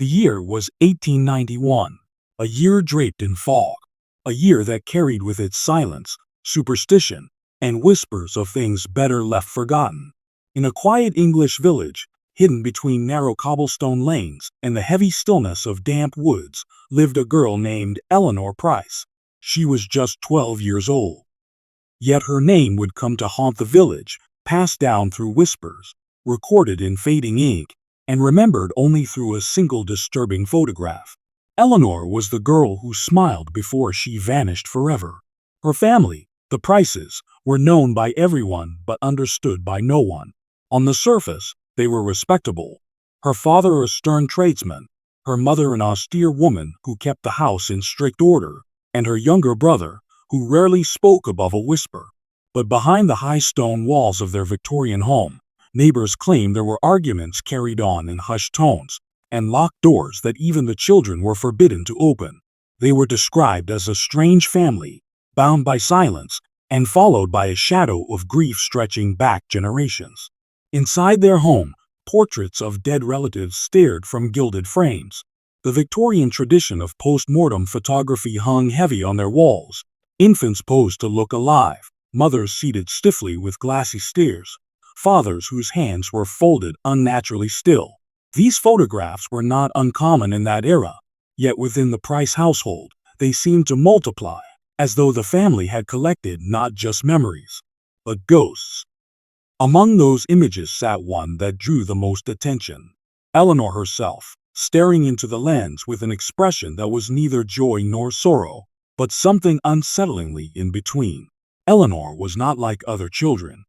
The year was 1891, a year draped in fog, a year that carried with it silence, superstition, and whispers of things better left forgotten. In a quiet English village, hidden between narrow cobblestone lanes and the heavy stillness of damp woods, lived a girl named Eleanor Price. She was just 12 years old. Yet her name would come to haunt the village, passed down through whispers, recorded in fading ink, and remembered only through a single disturbing photograph. Eleanor was the girl who smiled before she vanished forever. Her family, the Prices, were known by everyone but understood by no one. On the surface, they were respectable. Her father a stern tradesman, her mother an austere woman who kept the house in strict order, and her younger brother, who rarely spoke above a whisper. But behind the high stone walls of their Victorian home, neighbors claimed there were arguments carried on in hushed tones, and locked doors that even the children were forbidden to open. They were described as a strange family, bound by silence, and followed by a shadow of grief stretching back generations. Inside their home, portraits of dead relatives stared from gilded frames. The Victorian tradition of post-mortem photography hung heavy on their walls. Infants posed to look alive, mothers seated stiffly with glassy stares, fathers whose hands were folded unnaturally still. These photographs were not uncommon in that era, yet within the Price household, they seemed to multiply, as though the family had collected not just memories, but ghosts. Among those images sat one that drew the most attention. Eleanor herself, staring into the lens with an expression that was neither joy nor sorrow, but something unsettlingly in between. Eleanor was not like other children.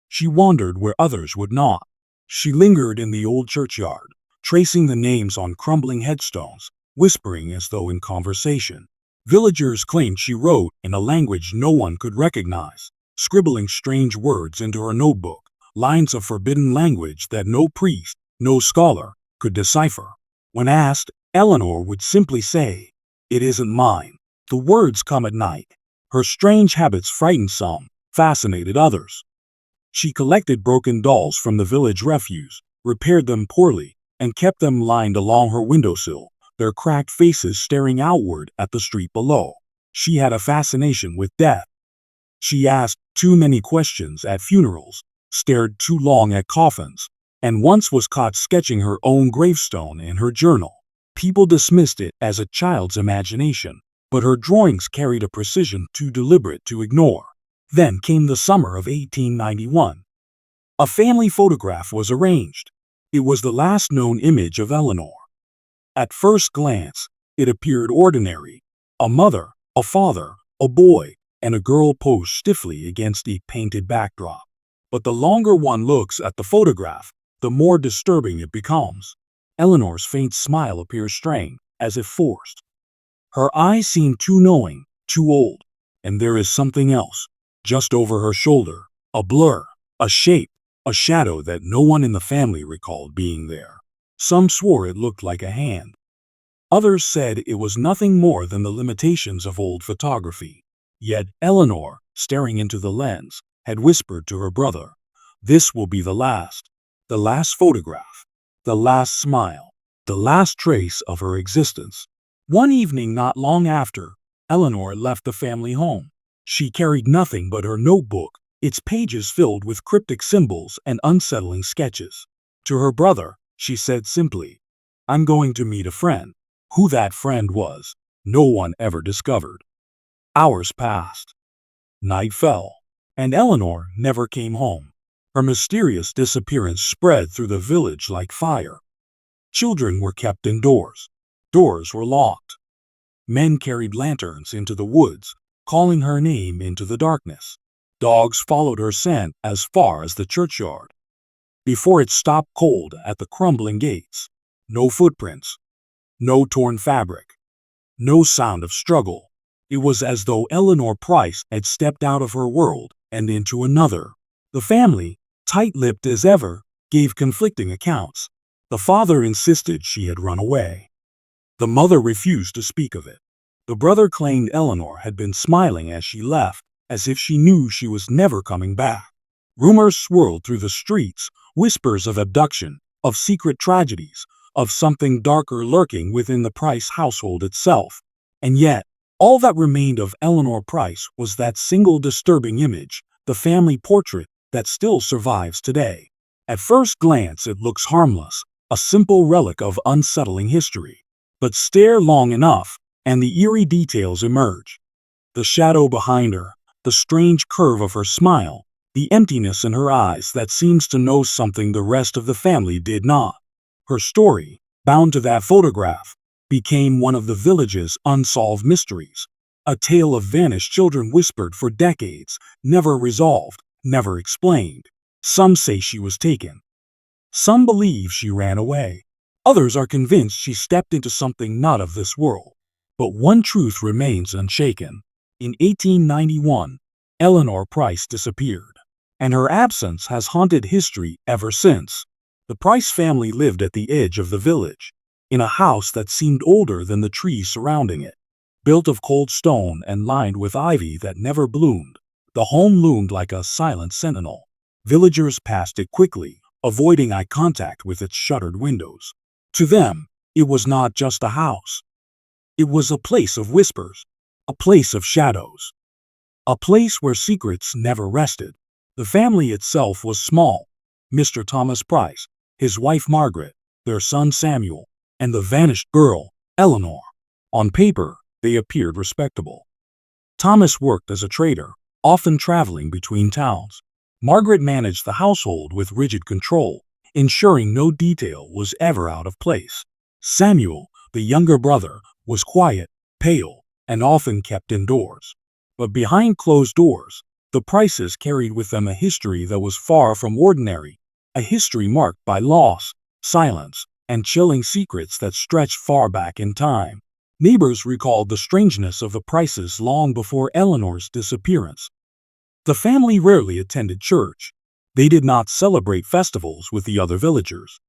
She wandered where others would not. She lingered in the old churchyard, tracing the names on crumbling headstones, whispering as though in conversation. Villagers claimed she wrote in a language no one could recognize, scribbling strange words into her notebook, lines of forbidden language that no priest, no scholar, could decipher. When asked, Eleanor would simply say, "It isn't mine." The words come at night. Her strange habits frightened some, fascinated others. She collected broken dolls from the village refuse, repaired them poorly, and kept them lined along her windowsill, their cracked faces staring outward at the street below. She had a fascination with death. She asked too many questions at funerals, stared too long at coffins, and once was caught sketching her own gravestone in her journal. People dismissed it as a child's imagination, but her drawings carried a precision too deliberate to ignore. Then came the summer of 1891. A family photograph was arranged. It was the last known image of Eleanor. At first glance, it appeared ordinary. A mother, a father, a boy, and a girl posed stiffly against a painted backdrop. But the longer one looks at the photograph, the more disturbing it becomes. Eleanor's faint smile appears strained, as if forced. Her eyes seem too knowing, too old. And there is something else, just over her shoulder, a blur, a shape, a shadow that no one in the family recalled being there. Some swore it looked like a hand. Others said it was nothing more than the limitations of old photography. Yet Eleanor, staring into the lens, had whispered to her brother, "This will be the last photograph, the last smile, the last trace of her existence." One evening not long after, Eleanor left the family home. She carried nothing but her notebook, its pages filled with cryptic symbols and unsettling sketches. To her brother, she said simply, "I'm going to meet a friend." Who that friend was, no one ever discovered. Hours passed. Night fell, and Eleanor never came home. Her mysterious disappearance spread through the village like fire. Children were kept indoors. Doors were locked. Men carried lanterns into the woods, calling her name into the darkness. Dogs followed her scent as far as the churchyard, before it stopped cold at the crumbling gates. No footprints, no torn fabric, no sound of struggle. It was as though Eleanor Price had stepped out of her world and into another. The family, tight-lipped as ever, gave conflicting accounts. The father insisted she had run away. The mother refused to speak of it. The brother claimed Eleanor had been smiling as she left, as if she knew she was never coming back. Rumors swirled through the streets, whispers of abduction, of secret tragedies, of something darker lurking within the Price household itself. And yet, all that remained of Eleanor Price was that single disturbing image, the family portrait that still survives today. At first glance, it looks harmless, a simple relic of unsettling history. But stare long enough, and the eerie details emerge. The shadow behind her, the strange curve of her smile, the emptiness in her eyes that seems to know something the rest of the family did not. Her story, bound to that photograph, became one of the village's unsolved mysteries. A tale of vanished children whispered for decades, never resolved, never explained. Some say she was taken. Some believe she ran away. Others are convinced she stepped into something not of this world. But one truth remains unshaken. In 1891, Eleanor Price disappeared, and her absence has haunted history ever since. The Price family lived at the edge of the village, in a house that seemed older than the trees surrounding it. Built of cold stone and lined with ivy that never bloomed, the home loomed like a silent sentinel. Villagers passed it quickly, avoiding eye contact with its shuttered windows. To them, it was not just a house. It was a place of whispers, a place of shadows, a place where secrets never rested. The family itself was small. Mr. Thomas Price, his wife Margaret, their son Samuel, and the vanished girl, Eleanor. On paper, they appeared respectable. Thomas worked as a trader, often traveling between towns. Margaret managed the household with rigid control, ensuring no detail was ever out of place. Samuel, the younger brother, was quiet, pale, and often kept indoors. But behind closed doors, the Prices carried with them a history that was far from ordinary, a history marked by loss, silence, and chilling secrets that stretched far back in time. Neighbors recalled the strangeness of the Prices long before Eleanor's disappearance. The family rarely attended church. They did not celebrate festivals with the other villagers.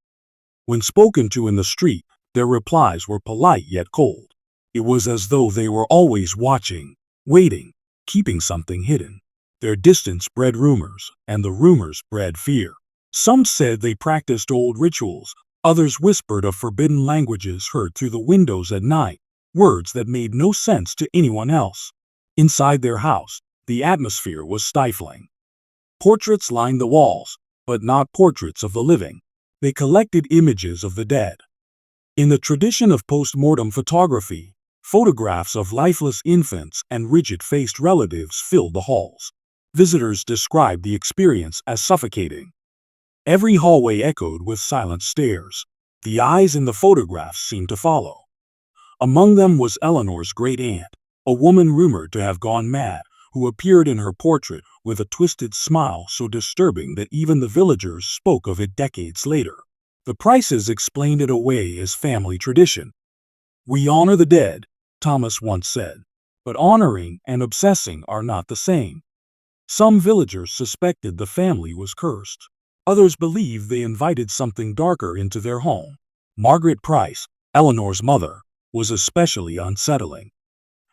When spoken to in the street, their replies were polite yet cold. It was as though they were always watching, waiting, keeping something hidden. Their distance bred rumors, and the rumors bred fear. Some said they practiced old rituals, others whispered of forbidden languages heard through the windows at night, words that made no sense to anyone else. Inside their house, the atmosphere was stifling. Portraits lined the walls, but not portraits of the living. They collected images of the dead. In the tradition of post-mortem photography, photographs of lifeless infants and rigid-faced relatives filled the halls. Visitors described the experience as suffocating. Every hallway echoed with silent stares. The eyes in the photographs seemed to follow. Among them was Eleanor's great-aunt, a woman rumored to have gone mad, who appeared in her portrait with a twisted smile so disturbing that even the villagers spoke of it decades later. The Prices explained it away as family tradition. "We honor the dead," Thomas once said, "but honoring and obsessing are not the same." Some villagers suspected the family was cursed. Others believed they invited something darker into their home. Margaret Price, Eleanor's mother, was especially unsettling.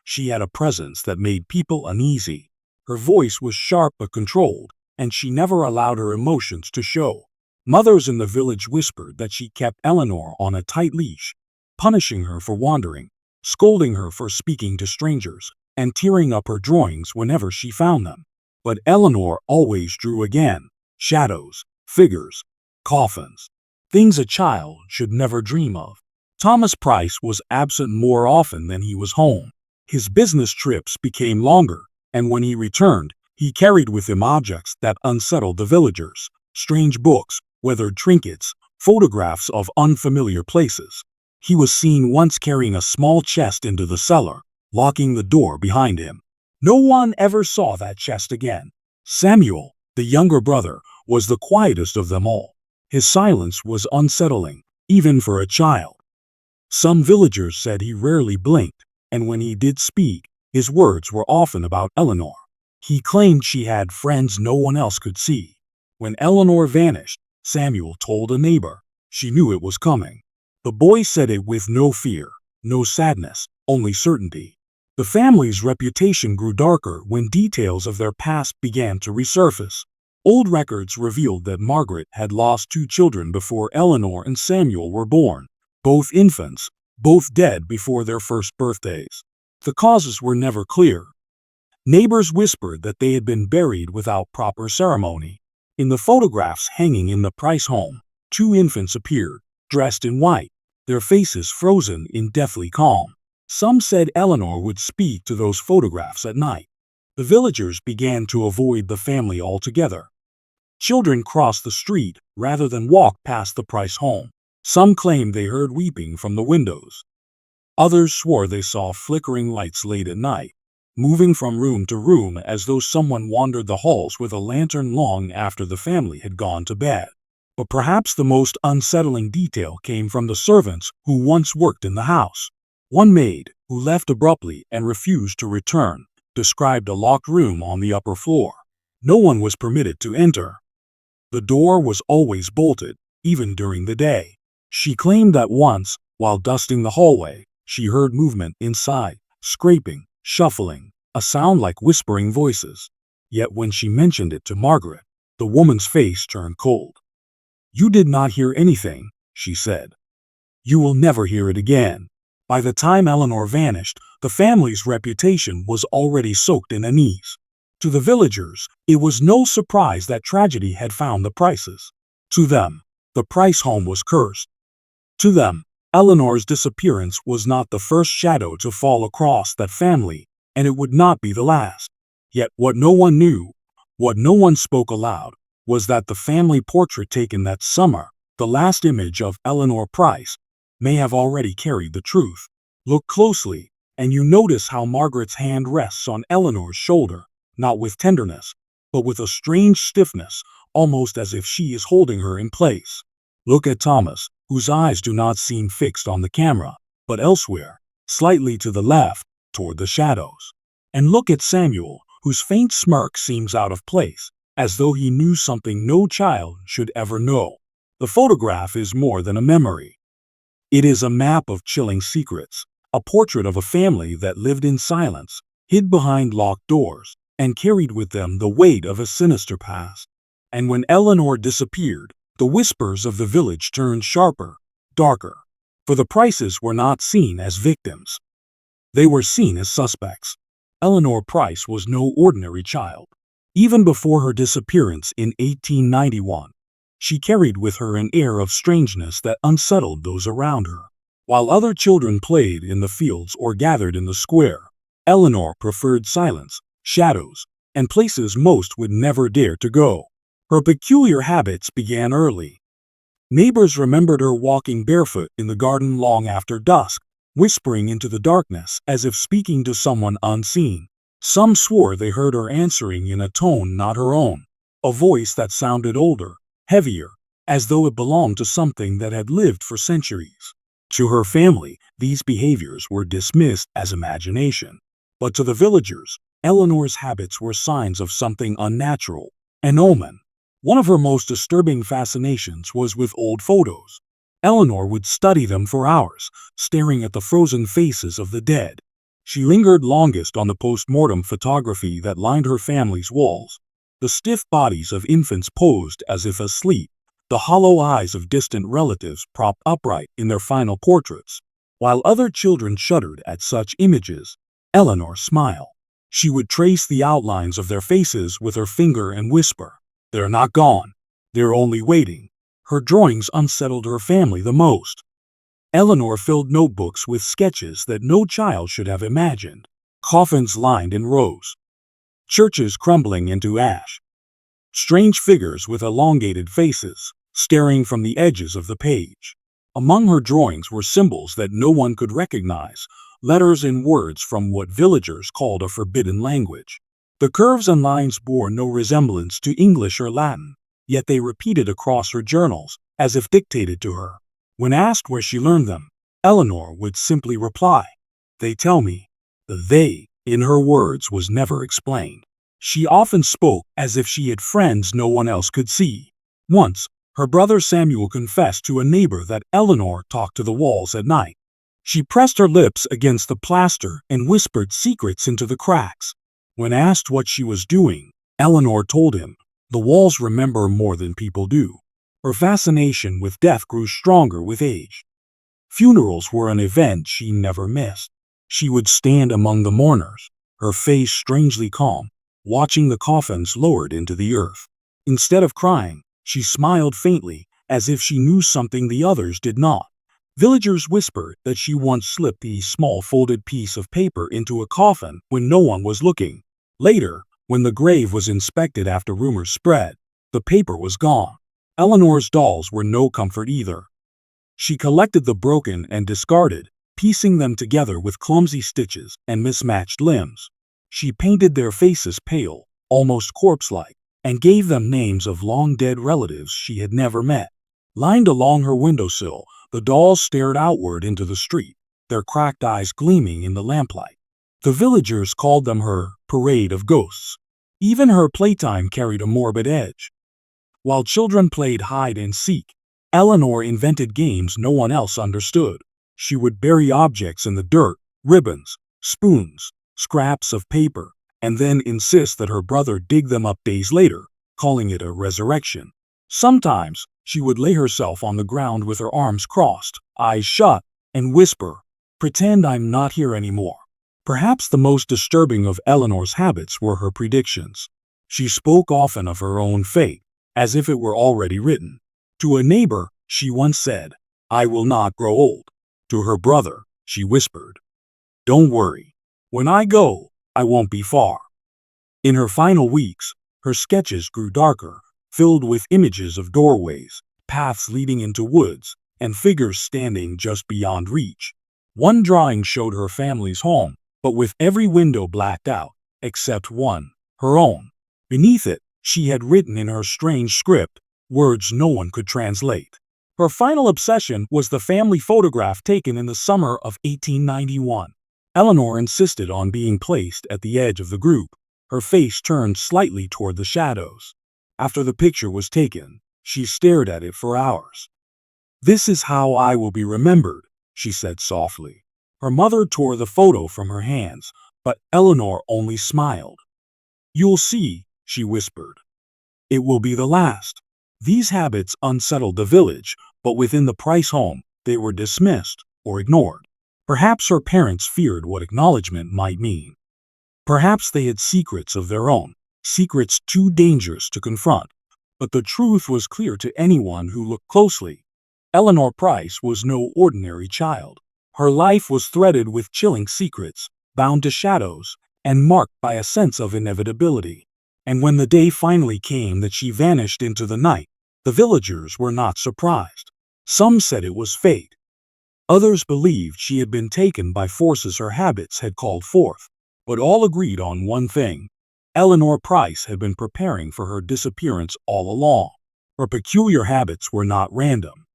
She had a presence that made people uneasy. Her voice was sharp but controlled, and she never allowed her emotions to show. Mothers in the village whispered that she kept Eleanor on a tight leash, punishing her for wandering, scolding her for speaking to strangers, and tearing up her drawings whenever she found them. But Eleanor always drew again: shadows, figures, coffins, things a child should never dream of. Thomas Price was absent more often than he was home. His business trips became longer, and when he returned, he carried with him objects that unsettled the villagers: strange books, weathered trinkets, photographs of unfamiliar places. He was seen once carrying a small chest into the cellar, locking the door behind him. No one ever saw that chest again. Samuel, the younger brother, was the quietest of them all. His silence was unsettling, even for a child. Some villagers said he rarely blinked, and when he did speak, his words were often about Eleanor. He claimed she had friends no one else could see. When Eleanor vanished, Samuel told a neighbor. She knew it was coming. The boy said it with no fear, no sadness, only certainty. The family's reputation grew darker when details of their past began to resurface. Old records revealed that Margaret had lost 2 children before Eleanor and Samuel were born. Both infants, both dead before their first birthdays. The causes were never clear. Neighbors whispered that they had been buried without proper ceremony. In the photographs hanging in the Price home, two infants appeared, dressed in white, their faces frozen in deathly calm. Some said Eleanor would speak to those photographs at night. The villagers began to avoid the family altogether. Children crossed the street rather than walk past the Price home. Some claimed they heard weeping from the windows. Others swore they saw flickering lights late at night, moving from room to room as though someone wandered the halls with a lantern long after the family had gone to bed. But perhaps the most unsettling detail came from the servants who once worked in the house. One maid, who left abruptly and refused to return, described a locked room on the upper floor. No one was permitted to enter. The door was always bolted, even during the day. She claimed that once, while dusting the hallway, she heard movement inside, scraping, shuffling, a sound like whispering voices. Yet when she mentioned it to Margaret, the woman's face turned cold. "You did not hear anything," she said. "You will never hear it again." By the time Eleanor vanished, the family's reputation was already soaked in unease. To the villagers, it was no surprise that tragedy had found the Prices. To them, the Price home was cursed. To them, Eleanor's disappearance was not the first shadow to fall across that family, and it would not be the last. Yet what no one knew, what no one spoke aloud, was that the family portrait taken that summer, the last image of Eleanor Price, may have already carried the truth. Look closely, and you notice how Margaret's hand rests on Eleanor's shoulder, not with tenderness, but with a strange stiffness, almost as if she is holding her in place. Look at Thomas, whose eyes do not seem fixed on the camera, but elsewhere, slightly to the left, toward the shadows. And look at Samuel, whose faint smirk seems out of place, as though he knew something no child should ever know. The photograph is more than a memory. It is a map of chilling secrets, a portrait of a family that lived in silence, hid behind locked doors, and carried with them the weight of a sinister past. And when Eleanor disappeared, the whispers of the village turned sharper, darker. For the Prices were not seen as victims. They were seen as suspects. Eleanor Price was no ordinary child. Even before her disappearance in 1891, she carried with her an air of strangeness that unsettled those around her. While other children played in the fields or gathered in the square, Eleanor preferred silence, shadows, and places most would never dare to go. Her peculiar habits began early. Neighbors remembered her walking barefoot in the garden long after dusk, whispering into the darkness as if speaking to someone unseen. Some swore they heard her answering in a tone not her own, a voice that sounded older, heavier, as though it belonged to something that had lived for centuries. To her family, these behaviors were dismissed as imagination. But to the villagers, Eleanor's habits were signs of something unnatural, an omen. One of her most disturbing fascinations was with old photos. Eleanor would study them for hours, staring at the frozen faces of the dead. She lingered longest on the post-mortem photography that lined her family's walls. The stiff bodies of infants posed as if asleep, the hollow eyes of distant relatives propped upright in their final portraits. While other children shuddered at such images, Eleanor smiled. She would trace the outlines of their faces with her finger and whisper, "They're not gone. They're only waiting." Her drawings unsettled her family the most. Eleanor filled notebooks with sketches that no child should have imagined. Coffins lined in rows. Churches crumbling into ash. Strange figures with elongated faces, staring from the edges of the page. Among her drawings were symbols that no one could recognize, letters and words from what villagers called a forbidden language. The curves and lines bore no resemblance to English or Latin, yet they repeated across her journals, as if dictated to her. When asked where she learned them, Eleanor would simply reply, "They tell me." The "they" in her words was never explained. She often spoke as if she had friends no one else could see. Once, her brother Samuel confessed to a neighbor that Eleanor talked to the walls at night. She pressed her lips against the plaster and whispered secrets into the cracks. When asked what she was doing, Eleanor told him, "The walls remember more than people do." Her fascination with death grew stronger with age. Funerals were an event she never missed. She would stand among the mourners, her face strangely calm, watching the coffins lowered into the earth. Instead of crying, she smiled faintly, as if she knew something the others did not. Villagers whispered that she once slipped a small folded piece of paper into a coffin when no one was looking. Later, when the grave was inspected after rumors spread, the paper was gone. Eleanor's dolls were no comfort either. She collected the broken and discarded, piecing them together with clumsy stitches and mismatched limbs. She painted their faces pale, almost corpse-like, and gave them names of long-dead relatives she had never met. Lined along her windowsill, the dolls stared outward into the street, their cracked eyes gleaming in the lamplight. The villagers called them her parade of ghosts. Even her playtime carried a morbid edge. While children played hide and seek, Eleanor invented games no one else understood. She would bury objects in the dirt, ribbons, spoons, scraps of paper, and then insist that her brother dig them up days later, calling it a resurrection. Sometimes, she would lay herself on the ground with her arms crossed, eyes shut, and whisper, "Pretend I'm not here anymore." Perhaps the most disturbing of Eleanor's habits were her predictions. She spoke often of her own fate, as if it were already written. To a neighbor, she once said, "I will not grow old." To her brother, she whispered, "Don't worry. When I go, I won't be far." In her final weeks, her sketches grew darker, filled with images of doorways, paths leading into woods, and figures standing just beyond reach. One drawing showed her family's home, but with every window blacked out, except one, her own. Beneath it, she had written in her strange script, words no one could translate. Her final obsession was the family photograph taken in the summer of 1891. Eleanor insisted on being placed at the edge of the group, her face turned slightly toward the shadows. After the picture was taken, she stared at it for hours. "This is how I will be remembered," she said softly. Her mother tore the photo from her hands, but Eleanor only smiled. "You'll see," she whispered. "It will be the last." These habits unsettled the village, but within the Price home, they were dismissed or ignored. Perhaps her parents feared what acknowledgement might mean. Perhaps they had secrets of their own, secrets too dangerous to confront. But the truth was clear to anyone who looked closely. Eleanor Price was no ordinary child. Her life was threaded with chilling secrets, bound to shadows, and marked by a sense of inevitability. And when the day finally came that she vanished into the night, the villagers were not surprised. Some said it was fate. Others believed she had been taken by forces her habits had called forth. But all agreed on one thing. Eleanor Price had been preparing for her disappearance all along. Her peculiar habits were not random.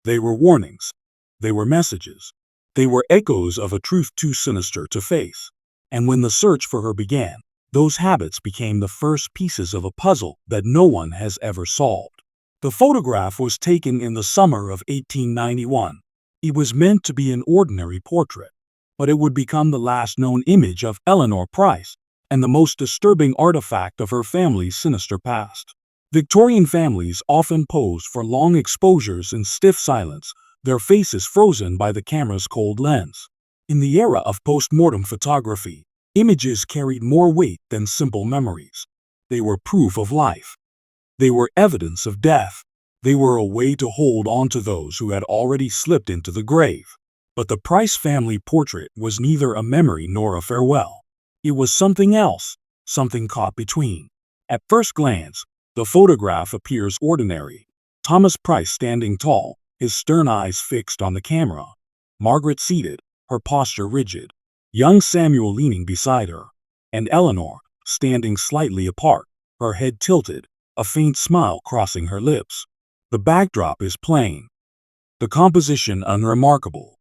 They were warnings. They were messages. They were echoes of a truth too sinister to face. And when the search for her began, those habits became the first pieces of a puzzle that no one has ever solved. The photograph was taken in the summer of 1891. It was meant to be an ordinary portrait, but it would become the last known image of Eleanor Price and the most disturbing artifact of her family's sinister past. Victorian families often posed for long exposures in stiff silence, their faces frozen by the camera's cold lens. In the era of post-mortem photography, images carried more weight than simple memories. They were proof of life. They were evidence of death. They were a way to hold on to those who had already slipped into the grave. But the Price family portrait was neither a memory nor a farewell. It was something else, something caught between. At first glance, the photograph appears ordinary. Thomas Price standing tall, his stern eyes fixed on the camera. Margaret seated, her posture rigid. Young Samuel leaning beside her. And Eleanor, standing slightly apart, her head tilted, a faint smile crossing her lips. The backdrop is plain. The composition unremarkable.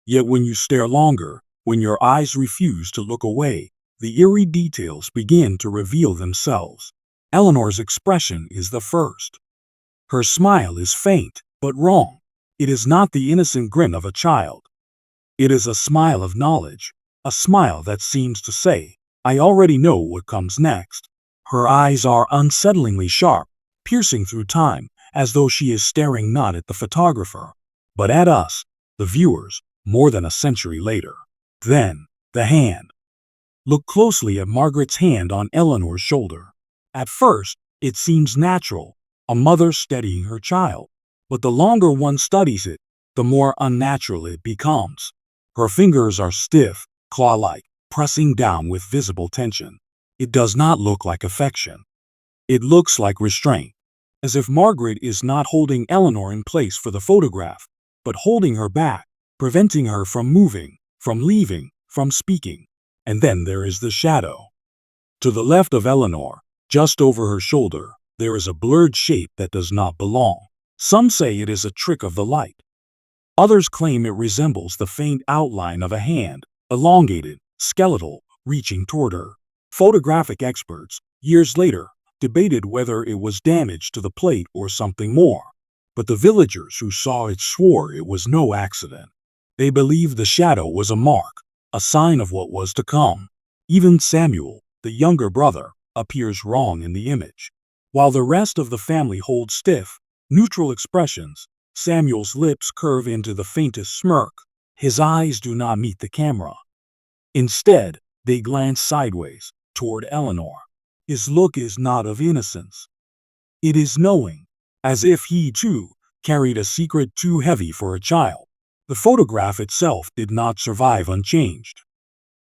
Yet when you stare longer, when your eyes refuse to look away, the eerie details begin to reveal themselves. Eleanor's expression is the first. Her smile is faint, but wrong. It is not the innocent grin of a child. It is a smile of knowledge, a smile that seems to say, "I already know what comes next." Her eyes are unsettlingly sharp, piercing through time, as though she is staring not at the photographer, but at us, the viewers more than a century later. Then, the hand. Look closely at Margaret's hand on Eleanor's shoulder. At first, it seems natural, a mother steadying her child. But the longer one studies it, the more unnatural it becomes. Her fingers are stiff, claw-like, pressing down with visible tension. It does not look like affection. It looks like restraint, as if Margaret is not holding Eleanor in place for the photograph, but holding her back, preventing her from moving, from leaving, from speaking. And then there is the shadow. To the left of Eleanor, just over her shoulder, there is a blurred shape that does not belong. Some say it is a trick of the light. Others claim it resembles the faint outline of a hand, elongated, skeletal, reaching toward her. Photographic experts, years later, debated whether it was damage to the plate or something more. But the villagers who saw it swore it was no accident. They believed the shadow was a mark, a sign of what was to come. Even Samuel, the younger brother, appears wrong in the image. While the rest of the family holds stiff, neutral expressions, Samuel's lips curve into the faintest smirk. His eyes do not meet the camera. Instead, they glance sideways, toward Eleanor. His look is not of innocence. It is knowing, as if he, too, carried a secret too heavy for a child. The photograph itself did not survive unchanged.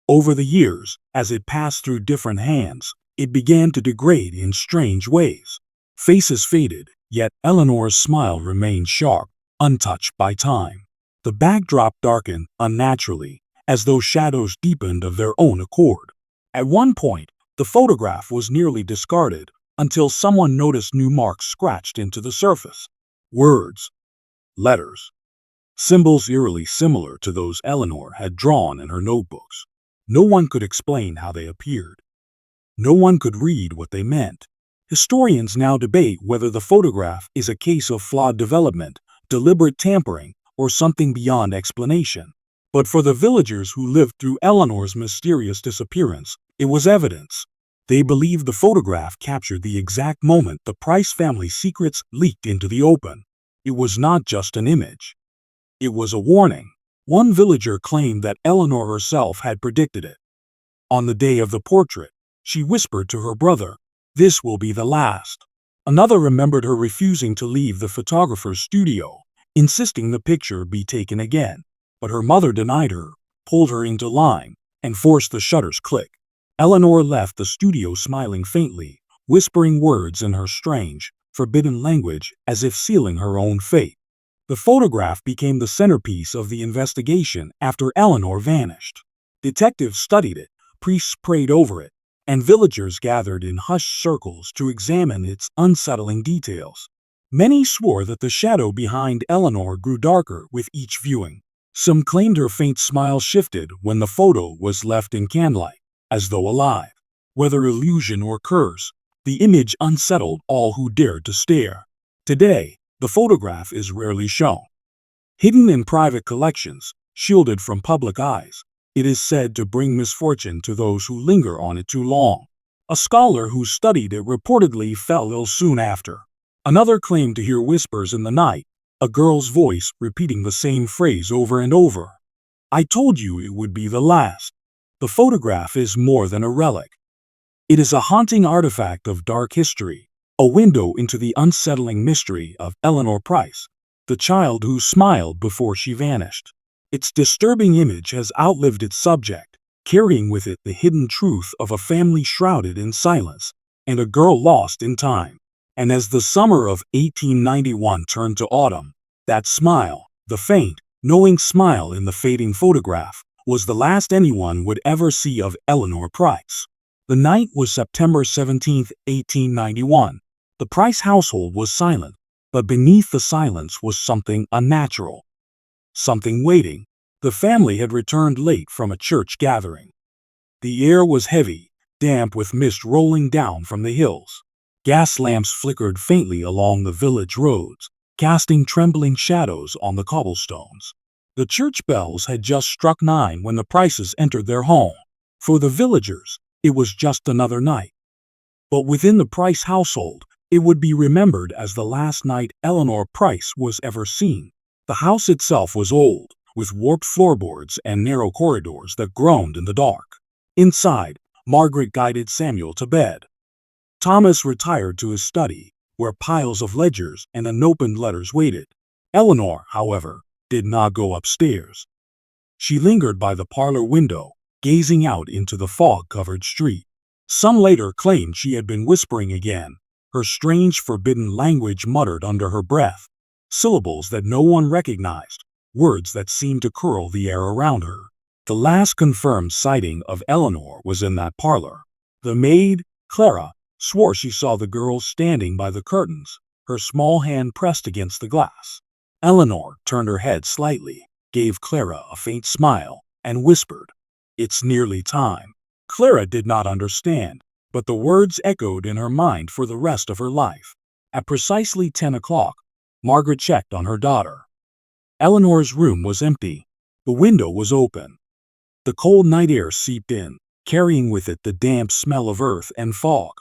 Over the years, as it passed through different hands, it began to degrade in strange ways. Faces faded, yet Eleanor's smile remained sharp, untouched by time. The backdrop darkened unnaturally, as though shadows deepened of their own accord. At one point, the photograph was nearly discarded, until someone noticed new marks scratched into the surface. Words, letters, symbols eerily similar to those Eleanor had drawn in her notebooks. No one could explain how they appeared. No one could read what they meant. Historians now debate whether the photograph is a case of flawed development, deliberate tampering, or something beyond explanation. But for the villagers who lived through Eleanor's mysterious disappearance, it was evidence. They believed the photograph captured the exact moment the Price family's secrets leaked into the open. It was not just an image. It was a warning. One villager claimed that Eleanor herself had predicted it. On the day of the portrait, she whispered to her brother, "This will be the last." Another remembered her refusing to leave the photographer's studio, insisting the picture be taken again. But her mother denied her, pulled her into line, and forced the shutters click. Eleanor left the studio smiling faintly, whispering words in her strange, forbidden language as if sealing her own fate. The photograph became the centerpiece of the investigation after Eleanor vanished. Detectives studied it, priests prayed over it, and villagers gathered in hushed circles to examine its unsettling details. Many swore that the shadow behind Eleanor grew darker with each viewing. Some claimed her faint smile shifted when the photo was left in candlelight, as though alive. Whether illusion or curse, the image unsettled all who dared to stare. Today, the photograph is rarely shown. Hidden in private collections, shielded from public eyes, it is said to bring misfortune to those who linger on it too long. A scholar who studied it reportedly fell ill soon after. Another claimed to hear whispers in the night, a girl's voice repeating the same phrase over and over. "I told you it would be the last." The photograph is more than a relic. It is a haunting artifact of dark history, a window into the unsettling mystery of Eleanor Price, the child who smiled before she vanished. Its disturbing image has outlived its subject, carrying with it the hidden truth of a family shrouded in silence and a girl lost in time. And as the summer of 1891 turned to autumn, that smile, the faint, knowing smile in the fading photograph, was the last anyone would ever see of Eleanor Price. The night was September 17, 1891. The Price household was silent, but beneath the silence was something unnatural. Something waiting. The family had returned late from a church gathering. The air was heavy, damp with mist rolling down from the hills. Gas lamps flickered faintly along the village roads, casting trembling shadows on the cobblestones. The church bells had just struck 9 when the Prices entered their home. For the villagers, it was just another night. But within the Price household, it would be remembered as the last night Eleanor Price was ever seen. The house itself was old, with warped floorboards and narrow corridors that groaned in the dark. Inside, Margaret guided Samuel to bed. Thomas retired to his study, where piles of ledgers and unopened letters waited. Eleanor, however, did not go upstairs. She lingered by the parlor window, gazing out into the fog-covered street. Some later claimed she had been whispering again, her strange forbidden language muttered under her breath, syllables that no one recognized, words that seemed to curl the air around her. The last confirmed sighting of Eleanor was in that parlor. The maid, Clara, swore she saw the girl standing by the curtains, her small hand pressed against the glass. Eleanor turned her head slightly, gave Clara a faint smile, and whispered, "It's nearly time." Clara did not understand, but the words echoed in her mind for the rest of her life. At precisely 10 o'clock, Margaret checked on her daughter. Eleanor's room was empty. The window was open. The cold night air seeped in, carrying with it the damp smell of earth and fog.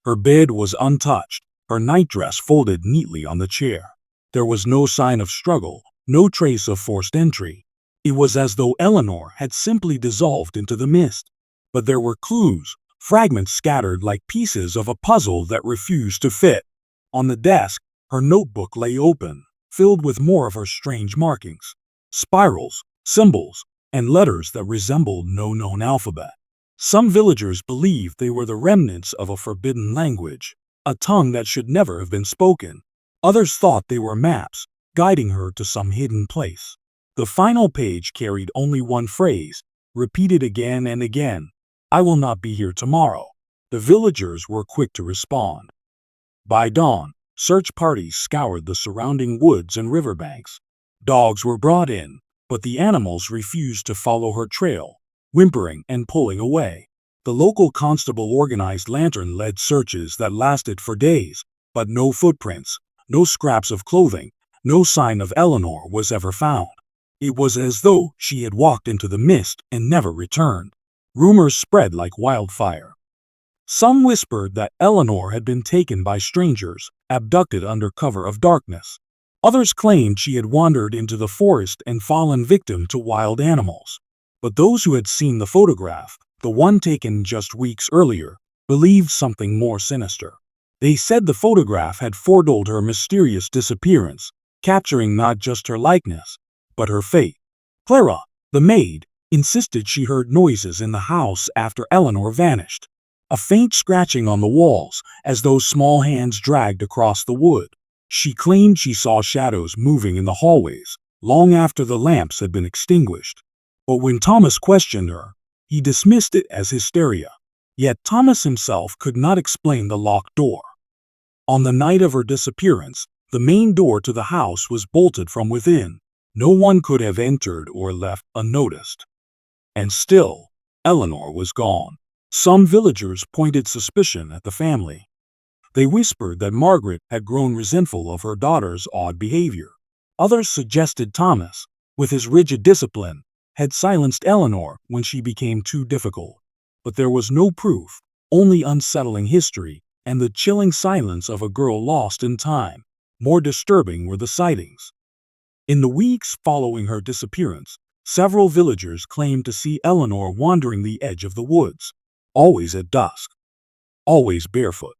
Her bed was untouched, her nightdress folded neatly on the chair. There was no sign of struggle, no trace of forced entry. It was as though Eleanor had simply dissolved into the mist. But there were clues, fragments scattered like pieces of a puzzle that refused to fit. On the desk, her notebook lay open, filled with more of her strange markings. Spirals, symbols, and letters that resembled no known alphabet. Some villagers believed they were the remnants of a forbidden language, a tongue that should never have been spoken. Others thought they were maps, guiding her to some hidden place. The final page carried only one phrase, repeated again and again: "I will not be here tomorrow." The villagers were quick to respond. By dawn, search parties scoured the surrounding woods and riverbanks. Dogs were brought in, but the animals refused to follow her trail, whimpering and pulling away. The local constable organized lantern-led searches that lasted for days, but no footprints, no scraps of clothing, no sign of Eleanor was ever found. It was as though she had walked into the mist and never returned. Rumors spread like wildfire. Some whispered that Eleanor had been taken by strangers, abducted under cover of darkness. Others claimed she had wandered into the forest and fallen victim to wild animals. But those who had seen the photograph, the one taken just weeks earlier, believed something more sinister. They said the photograph had foretold her mysterious disappearance, capturing not just her likeness, but her fate. Clara, the maid, insisted she heard noises in the house after Eleanor vanished. A faint scratching on the walls, as though small hands dragged across the wood. She claimed she saw shadows moving in the hallways, long after the lamps had been extinguished. But when Thomas questioned her, he dismissed it as hysteria. Yet Thomas himself could not explain the locked door. On the night of her disappearance, the main door to the house was bolted from within. No one could have entered or left unnoticed. And still, Eleanor was gone. Some villagers pointed suspicion at the family. They whispered that Margaret had grown resentful of her daughter's odd behavior. Others suggested Thomas, with his rigid discipline, had silenced Eleanor when she became too difficult. But there was no proof, only unsettling history and the chilling silence of a girl lost in time. More disturbing were the sightings. In the weeks following her disappearance, several villagers claimed to see Eleanor wandering the edge of the woods, always at dusk, always barefoot,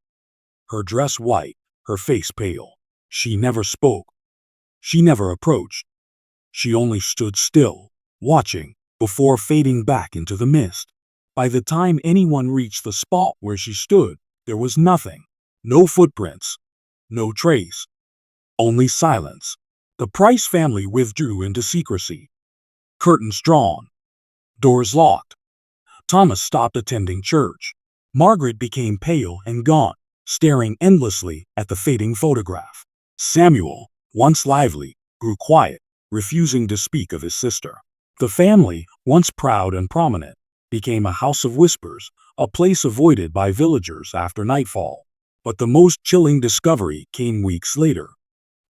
her dress white, her face pale. She never spoke. She never approached. She only stood still, watching, before fading back into the mist. By the time anyone reached the spot where she stood, there was nothing. No footprints, no trace, only silence. The Price family withdrew into secrecy. Curtains drawn, doors locked. Thomas stopped attending church. Margaret became pale and gaunt, staring endlessly at the fading photograph. Samuel, once lively, grew quiet, refusing to speak of his sister. The family, once proud and prominent, became a house of whispers, a place avoided by villagers after nightfall. But the most chilling discovery came weeks later.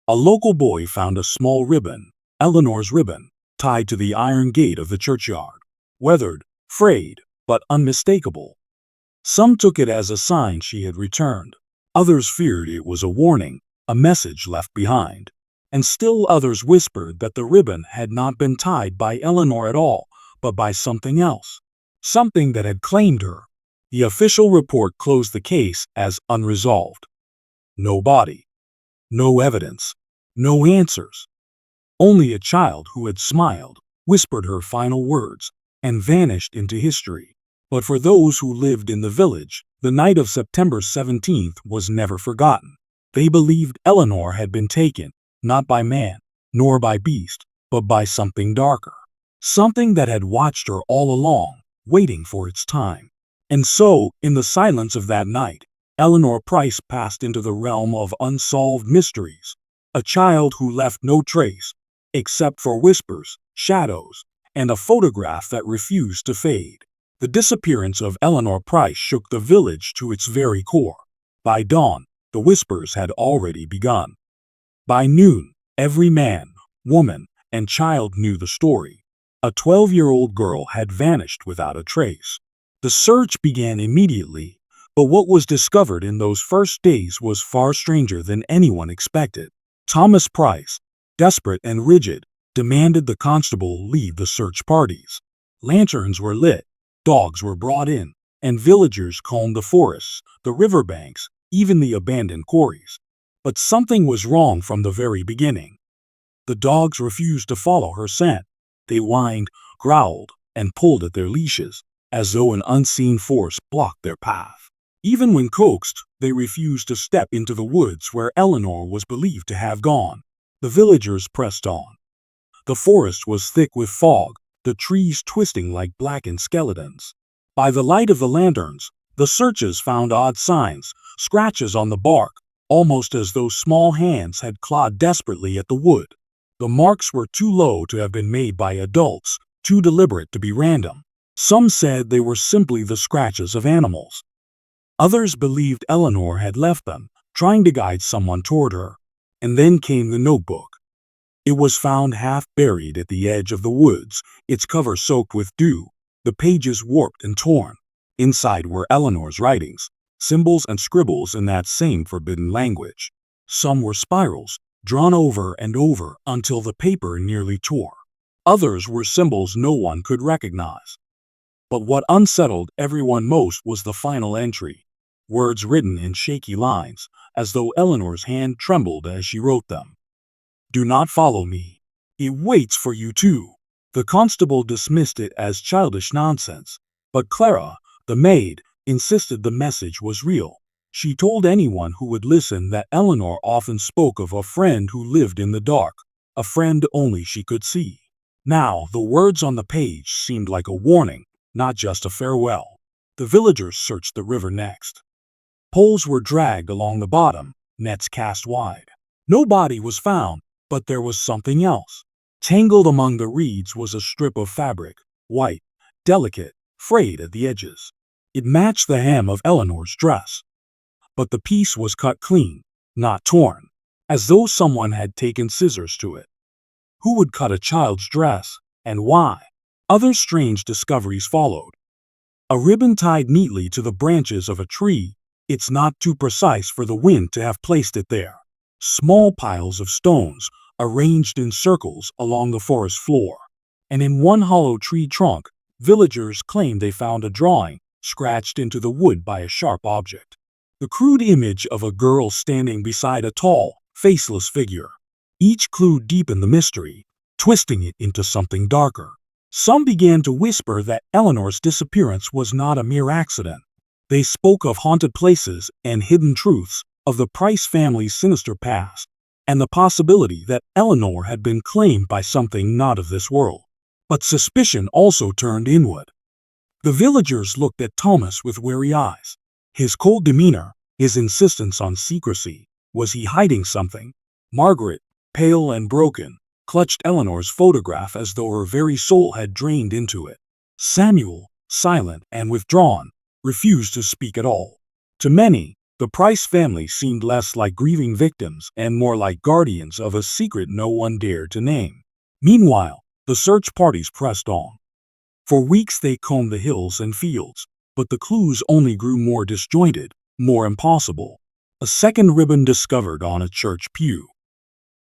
A local boy found a small ribbon, Eleanor's ribbon, tied to the iron gate of the churchyard. Weathered, frayed, but unmistakable. Some took it as a sign she had returned. Others feared it was a warning, a message left behind. and still others whispered that the ribbon had not been tied by Eleanor at all, but by something else. Something that had claimed her. The official report closed the case as unresolved. No body. No evidence. No answers. Only a child who had smiled, whispered her final words, and vanished into history. But for those who lived in the village, the night of September 17th was never forgotten. They believed Eleanor had been taken, not by man, nor by beast, but by something darker. Something that had watched her all along, waiting for its time. And so, in the silence of that night, Eleanor Price passed into the realm of unsolved mysteries. A child who left no trace, except for whispers, shadows, and a photograph that refused to fade. The disappearance of Eleanor Price shook the village to its very core. By dawn, the whispers had already begun. By noon, every man, woman, and child knew the story. A 12-year-old girl had vanished without a trace. The search began immediately, but what was discovered in those first days was far stranger than anyone expected. Thomas Price, desperate and rigid, demanded the constable lead the search parties. Lanterns were lit, dogs were brought in, and villagers combed the forests, the riverbanks, even the abandoned quarries. But something was wrong from the very beginning. The dogs refused to follow her scent. They whined, growled, and pulled at their leashes, as though an unseen force blocked their path. Even when coaxed, they refused to step into the woods where Eleanor was believed to have gone. The villagers pressed on. The forest was thick with fog, the trees twisting like blackened skeletons. By the light of the lanterns, the searchers found odd signs, scratches on the bark, almost as though small hands had clawed desperately at the wood. The marks were too low to have been made by adults, too deliberate to be random. Some said they were simply the scratches of animals. Others believed Eleanor had left them, trying to guide someone toward her. And then came the notebook. It was found half buried at the edge of the woods, its cover soaked with dew, the pages warped and torn. Inside were Eleanor's writings, symbols and scribbles in that same forbidden language. Some were spirals, drawn over and over until the paper nearly tore. Others were symbols no one could recognize. But what unsettled everyone most was the final entry. Words written in shaky lines, as though Eleanor's hand trembled as she wrote them. "Do not follow me. It waits for you too." The constable dismissed it as childish nonsense, but Clara, the maid, insisted the message was real. She told anyone who would listen that Eleanor often spoke of a friend who lived in the dark, a friend only she could see. Now, the words on the page seemed like a warning, not just a farewell. The villagers searched the river next. Poles were dragged along the bottom, nets cast wide. No body was found, but there was something else. Tangled among the reeds was a strip of fabric, white, delicate, frayed at the edges. It matched the hem of Eleanor's dress. But the piece was cut clean, not torn, as though someone had taken scissors to it. Who would cut a child's dress, and why? Other strange discoveries followed. A ribbon tied neatly to the branches of a tree. It's not too precise for the wind to have placed it there. Small piles of stones, arranged in circles along the forest floor. And in one hollow tree trunk, villagers claimed they found a drawing, scratched into the wood by a sharp object. The crude image of a girl standing beside a tall, faceless figure. Each clue deepened the mystery, twisting it into something darker. Some began to whisper that Eleanor's disappearance was not a mere accident. They spoke of haunted places and hidden truths, of the Price family's sinister past, and the possibility that Eleanor had been claimed by something not of this world. But suspicion also turned inward. The villagers looked at Thomas with wary eyes. His cold demeanor, his insistence on secrecy. Was he hiding something? Margaret, pale and broken, clutched Eleanor's photograph as though her very soul had drained into it. Samuel, silent and withdrawn, refused to speak at all. To many, the Price family seemed less like grieving victims and more like guardians of a secret no one dared to name. Meanwhile, the search parties pressed on. For weeks they combed the hills and fields, but the clues only grew more disjointed, more impossible. A second ribbon discovered on a church pew.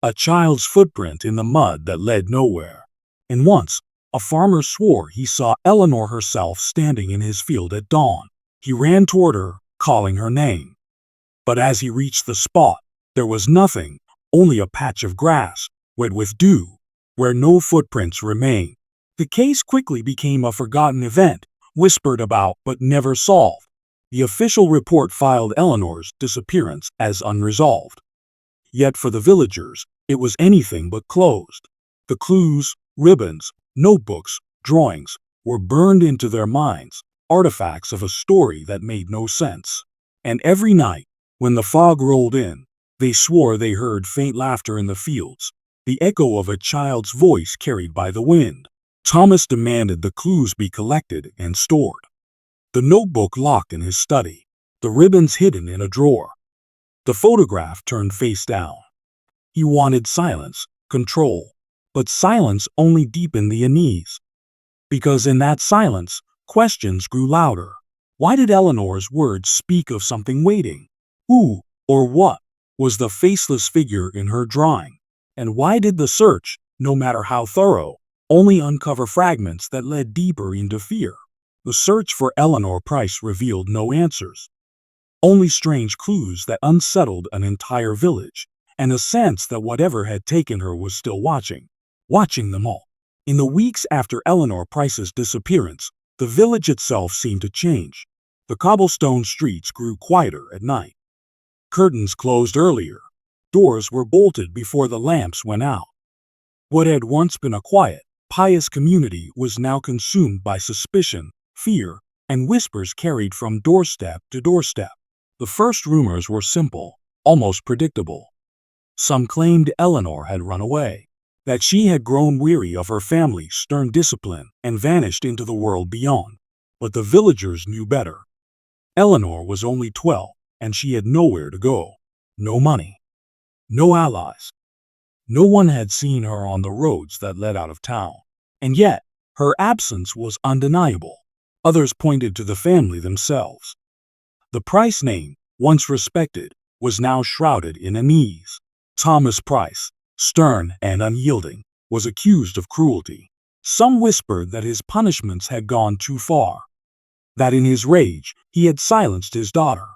a child's footprint in the mud that led nowhere. And once, a farmer swore he saw Eleanor herself standing in his field at dawn. He ran toward her, calling her name. But as he reached the spot, there was nothing, only a patch of grass, wet with dew, where no footprints remained. The case quickly became a forgotten event, whispered about but never solved. The official report filed Eleanor's disappearance as unresolved. Yet for the villagers, it was anything but closed. The clues, ribbons, notebooks, drawings were burned into their minds, artifacts of a story that made no sense. And every night, when the fog rolled in, they swore they heard faint laughter in the fields, the echo of a child's voice carried by the wind. Thomas demanded the clues be collected and stored. The notebook locked in his study, the ribbons hidden in a drawer, the photograph turned face down. He wanted silence, control, but silence only deepened the unease. Because in that silence, questions grew louder. Why did Eleanor's words speak of something waiting? Who, or what, was the faceless figure in her drawing? And why did the search, no matter how thorough, only uncover fragments that led deeper into fear? The search for Eleanor Price revealed no answers. Only strange clues that unsettled an entire village, and a sense that whatever had taken her was still watching them all. In the weeks after Eleanor Price's disappearance, the village itself seemed to change. The cobblestone streets grew quieter at night. Curtains closed earlier. Doors were bolted before the lamps went out. What had once been a quiet, pious community was now consumed by suspicion, fear, and whispers carried from doorstep to doorstep. The first rumors were simple, almost predictable. Some claimed Eleanor had run away, that she had grown weary of her family's stern discipline and vanished into the world beyond. But the villagers knew better. Eleanor was only 12, and she had nowhere to go. No money. No allies. No one had seen her on the roads that led out of town. And yet, her absence was undeniable. Others pointed to the family themselves. The Price name, once respected, was now shrouded in unease. Thomas Price, stern and unyielding, was accused of cruelty. Some whispered that his punishments had gone too far, that in his rage he had silenced his daughter.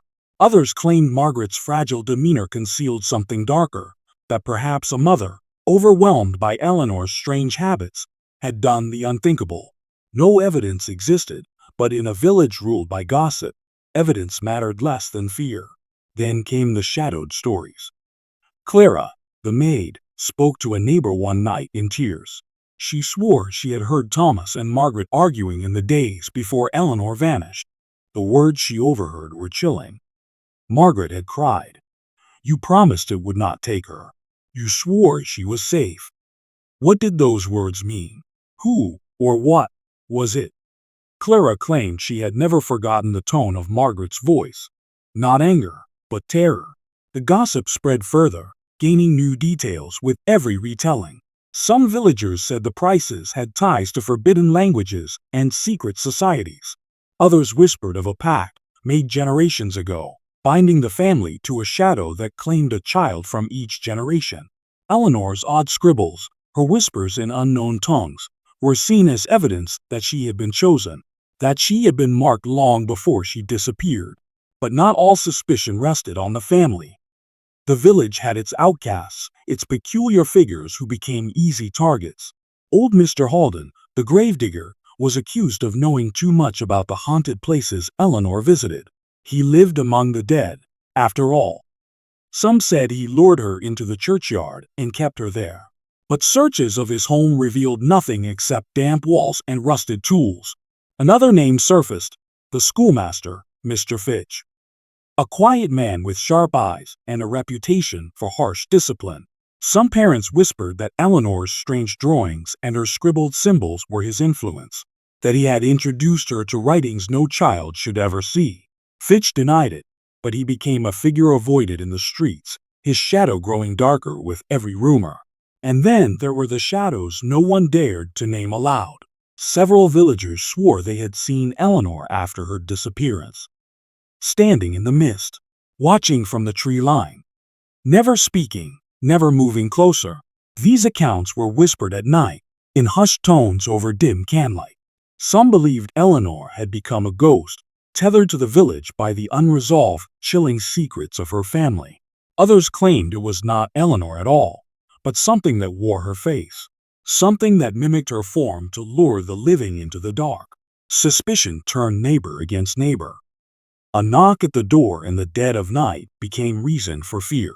Others claimed Margaret's fragile demeanor concealed something darker, that perhaps a mother, overwhelmed by Eleanor's strange habits, had done the unthinkable. No evidence existed, but in a village ruled by gossip, evidence mattered less than fear. Then came the shadowed stories. Clara, the maid, spoke to a neighbor one night in tears. She swore she had heard Thomas and Margaret arguing in the days before Eleanor vanished. The words she overheard were chilling. Margaret had cried. "You promised it would not take her. You swore she was safe." What did those words mean? Who, or what, was it? Clara claimed she had never forgotten the tone of Margaret's voice. Not anger, but terror. The gossip spread further, gaining new details with every retelling. Some villagers said the Prices had ties to forbidden languages and secret societies. Others whispered of a pact, made generations ago, binding the family to a shadow that claimed a child from each generation. Eleanor's odd scribbles, her whispers in unknown tongues, were seen as evidence that she had been chosen, that she had been marked long before she disappeared. But not all suspicion rested on the family. The village had its outcasts, its peculiar figures who became easy targets. Old Mr. Halden, the gravedigger, was accused of knowing too much about the haunted places Eleanor visited. He lived among the dead, after all. Some said he lured her into the churchyard and kept her there. But searches of his home revealed nothing except damp walls and rusted tools. Another name surfaced, the schoolmaster, Mr. Fitch. A quiet man with sharp eyes and a reputation for harsh discipline. Some parents whispered that Eleanor's strange drawings and her scribbled symbols were his influence, that he had introduced her to writings no child should ever see. Fitch denied it, but he became a figure avoided in the streets, his shadow growing darker with every rumor. And then there were the shadows no one dared to name aloud. Several villagers swore they had seen Eleanor after her disappearance, standing in the mist, watching from the tree line, never speaking, never moving closer. These accounts were whispered at night, in hushed tones over dim candlelight. Some believed Eleanor had become a ghost, tethered to the village by the unresolved, chilling secrets of her family. Others claimed it was not Eleanor at all, but something that wore her face, something that mimicked her form to lure the living into the dark. Suspicion turned neighbor against neighbor. A knock at the door in the dead of night became reason for fear.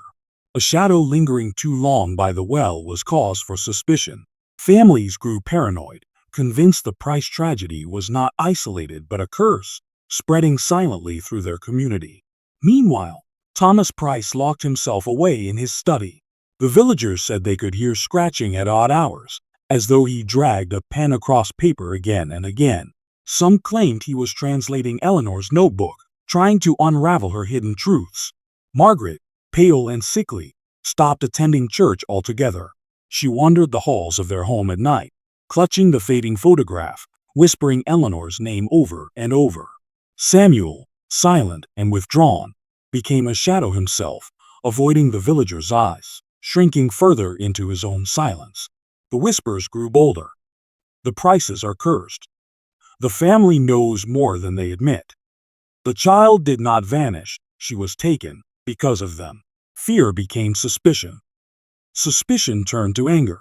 A shadow lingering too long by the well was cause for suspicion. Families grew paranoid, convinced the Price tragedy was not isolated but a curse, spreading silently through their community. Meanwhile, Thomas Price locked himself away in his study. The villagers said they could hear scratching at odd hours, as though he dragged a pen across paper again and again. Some claimed he was translating Eleanor's notebook, trying to unravel her hidden truths. Margaret, pale and sickly, stopped attending church altogether. She wandered the halls of their home at night, clutching the fading photograph, whispering Eleanor's name over and over. Samuel, silent and withdrawn, became a shadow himself, avoiding the villagers' eyes, shrinking further into his own silence. The whispers grew bolder. The Prices are cursed. The family knows more than they admit. The child did not vanish, she was taken, because of them. Fear became suspicion. Suspicion turned to anger.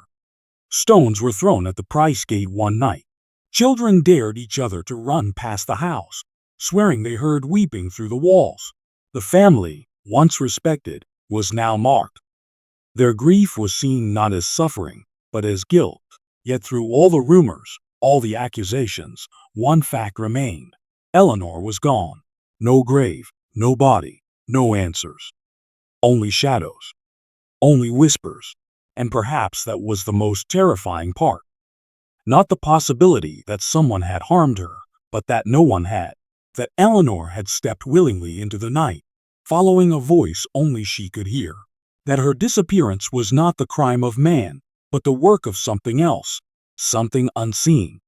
Stones were thrown at the Price gate one night. Children dared each other to run past the house, swearing they heard weeping through the walls. The family, once respected, was now marked. Their grief was seen not as suffering, but as guilt. Yet through all the rumors, all the accusations, one fact remained. Eleanor was gone. No grave, no body, no answers. Only shadows. Only whispers. And perhaps that was the most terrifying part. Not the possibility that someone had harmed her, but that no one had. That Eleanor had stepped willingly into the night, following a voice only she could hear. That her disappearance was not the crime of man, but the work of something else, something unseen.